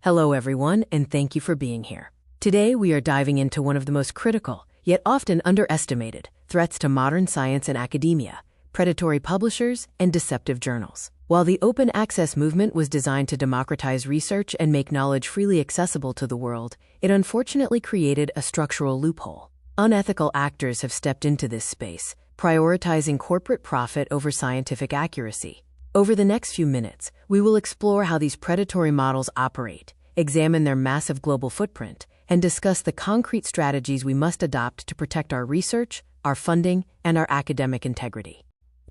Hello everyone, and thank you for being here. Today we are diving into one of the most critical, yet often underestimated, threats to modern science and academia: predatory publishers and deceptive journals. While the open access movement was designed to democratize research and make knowledge freely accessible to the world, it unfortunately created a structural loophole. Unethical actors have stepped into this space, prioritizing corporate profit over scientific accuracy. Over the next few minutes, we will explore how these predatory models operate, examine their massive global footprint, and discuss the concrete strategies we must adopt to protect our research, our funding, and our academic integrity.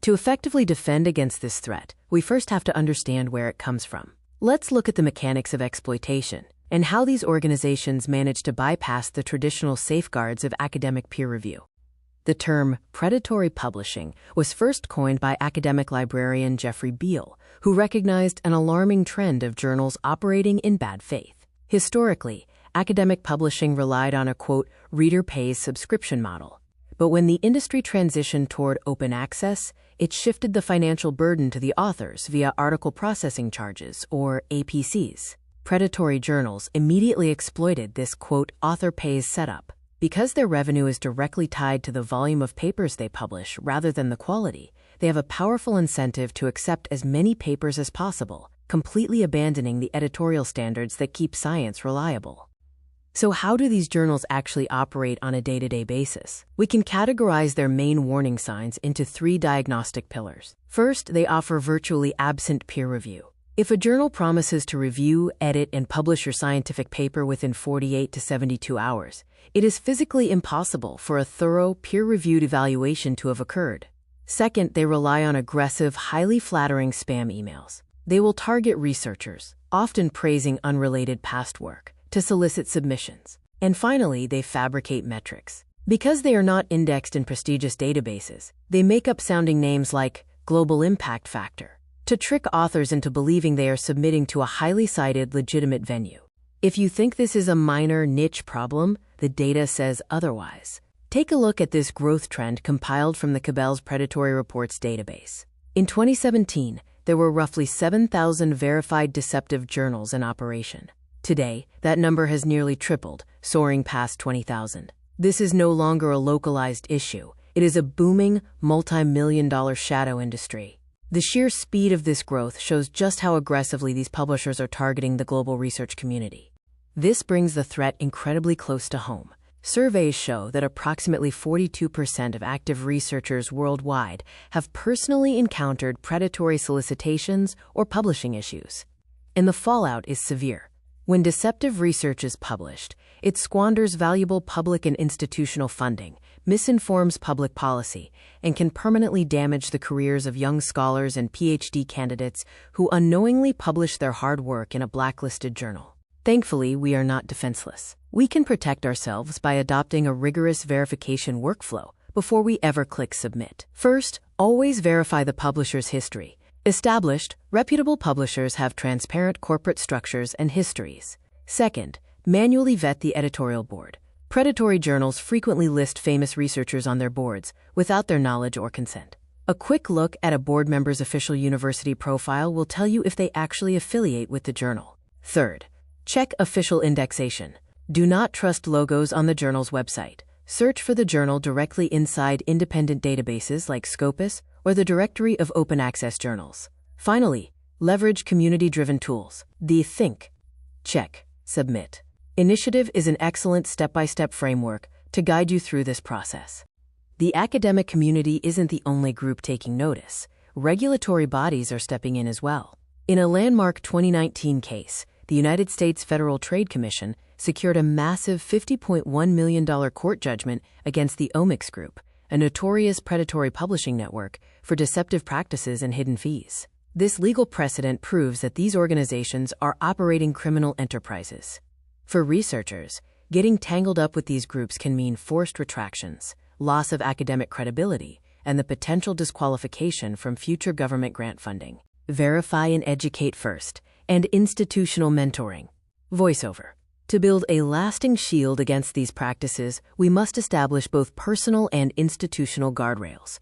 To effectively defend against this threat, we first have to understand where it comes from. Let's look at the mechanics of exploitation and how these organizations manage to bypass the traditional safeguards of academic peer review. The term predatory publishing was first coined by academic librarian Jeffrey Beall, who recognized an alarming trend of journals operating in bad faith. Historically, academic publishing relied on a, quote, reader pays subscription model. But when the industry transitioned toward open access, it shifted the financial burden to the authors via article processing charges, or APCs. Predatory journals immediately exploited this, quote, author pays setup. Because their revenue is directly tied to the volume of papers they publish rather than the quality, they have a powerful incentive to accept as many papers as possible, completely abandoning the editorial standards that keep science reliable. So how do these journals actually operate on a day-to-day basis? We can categorize their main warning signs into three diagnostic pillars. First, they offer virtually absent peer review. If a journal promises to review, edit, and publish your scientific paper within 48 to 72 hours, it is physically impossible for a thorough, peer-reviewed evaluation to have occurred. Second, they rely on aggressive, highly flattering spam emails. They will target researchers, often praising unrelated past work, to solicit submissions. And finally, they fabricate metrics. Because they are not indexed in prestigious databases, they make up sounding names like Global Impact Factor to trick authors into believing they are submitting to a highly cited, legitimate venue. If you think this is a minor niche problem, the data says otherwise. Take a look at this growth trend compiled from the Cabell's Predatory Reports database. In 2017, there were roughly 7,000 verified deceptive journals in operation. Today, that number has nearly tripled, soaring past 20,000. This is no longer a localized issue. It is a booming, multi-million-dollar shadow industry. The sheer speed of this growth shows just how aggressively these publishers are targeting the global research community. This brings the threat incredibly close to home. Surveys show that approximately 42% of active researchers worldwide have personally encountered predatory solicitations or publishing issues. And the fallout is severe. When deceptive research is published, it squanders valuable public and institutional funding, misinforms public policy, and can permanently damage the careers of young scholars and Ph.D. candidates who unknowingly publish their hard work in a blacklisted journal. Thankfully, we are not defenseless. We can protect ourselves by adopting a rigorous verification workflow before we ever click submit. First, always verify the publisher's history. Established, reputable publishers have transparent corporate structures and histories. Second, manually vet the editorial board. Predatory journals frequently list famous researchers on their boards without their knowledge or consent. A quick look at a board member's official university profile will tell you if they actually affiliate with the journal. Third, check official indexation. Do not trust logos on the journal's website. Search for the journal directly inside independent databases like Scopus or the Directory of Open Access Journals. Finally, leverage community-driven tools. The Think, Check, Submit initiative is an excellent step-by-step framework to guide you through this process. The academic community isn't the only group taking notice. Regulatory bodies are stepping in as well. In a landmark 2019 case, the United States Federal Trade Commission secured a massive $50.1 million court judgment against the Omics Group, a notorious predatory publishing network, for deceptive practices and hidden fees. This legal precedent proves that these organizations are operating criminal enterprises. For researchers, getting tangled up with these groups can mean forced retractions, loss of academic credibility, and the potential disqualification from future government grant funding. Verify and educate first, and institutional mentoring. Voiceover. To build a lasting shield against these practices, we must establish both personal and institutional guardrails.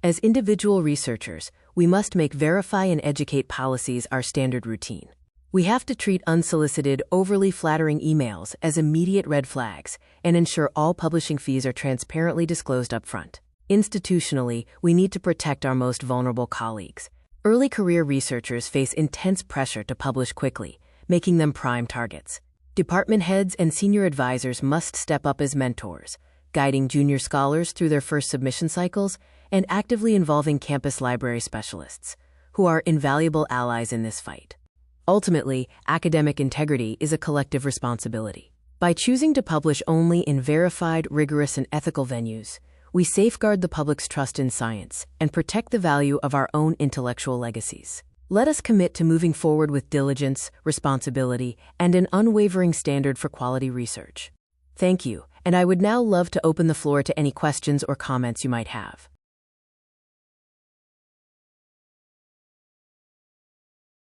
As individual researchers, we must make verify and educate policies our standard routine. We have to treat unsolicited, overly flattering emails as immediate red flags and ensure all publishing fees are transparently disclosed upfront. Institutionally, we need to protect our most vulnerable colleagues. Early career researchers face intense pressure to publish quickly, making them prime targets. Department heads and senior advisors must step up as mentors, guiding junior scholars through their first submission cycles and actively involving campus library specialists, who are invaluable allies in this fight. Ultimately, academic integrity is a collective responsibility. By choosing to publish only in verified, rigorous, and ethical venues, we safeguard the public's trust in science and protect the value of our own intellectual legacies. Let us commit to moving forward with diligence, responsibility, and an unwavering standard for quality research. Thank you, and I would now love to open the floor to any questions or comments you might have.